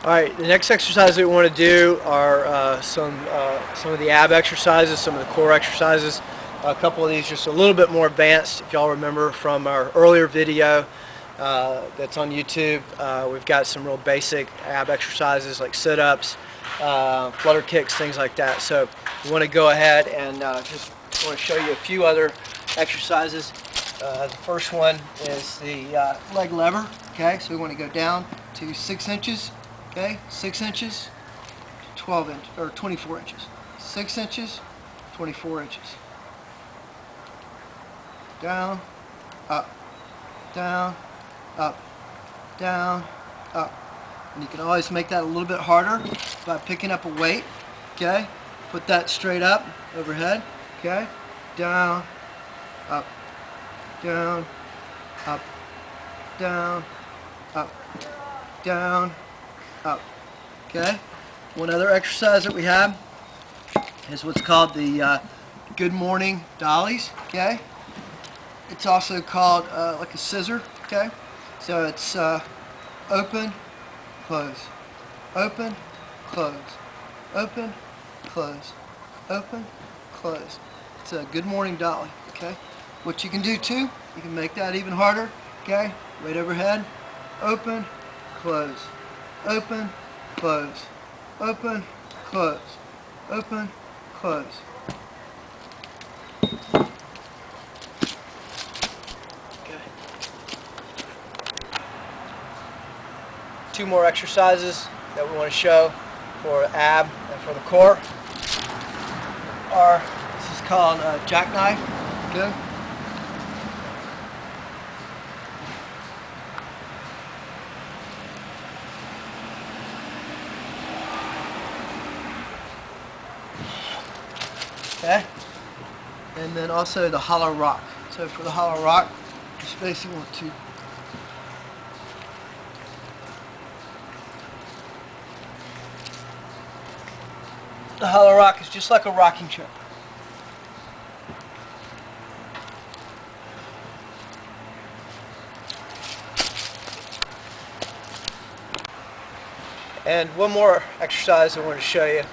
Alright, the next exercise that we want to do are some of the ab exercises, some of the core exercises. A couple of these just a little bit more advanced. If y'all remember from our earlier video that's on YouTube, we've got some real basic ab exercises like sit-ups, flutter kicks, things like that. So we want to go ahead and just want to show you a few other exercises. The first one is the leg lever. Okay, so we want to go down to 6 inches. Okay, 6 inches, 12 inches, or 24 inches. 6 inches, 24 inches. Down, up, down, up, down, up. And you can always make that a little bit harder by picking up a weight. Okay, put that straight up, overhead. Okay, down, up, down, up, down, up, down, up. Okay. One other exercise that we have is what's called the good morning dollies. Okay. It's also called like a scissor. Okay. So it's open, close, open, close, open, close, open, close. It's a good morning dolly. Okay. What you can do too, you can make that even harder. Okay. Right overhead, open, close, open, close, open, close, open, close. Okay. Two more exercises that we want to show for ab and for the core are, this is called Jackknife. Okay. Okay, and then also the hollow rock. So for the hollow rock, you just basically want to the hollow rock is just like a rocking chair. And one more exercise I want to show you,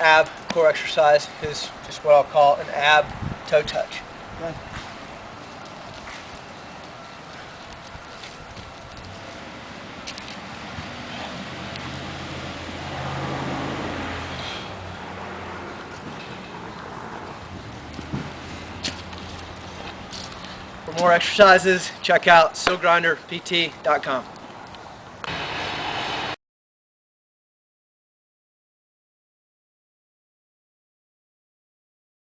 ab core exercise, is just what I'll call an ab toe touch. Okay. For more exercises, check out SillGrinderPT.com.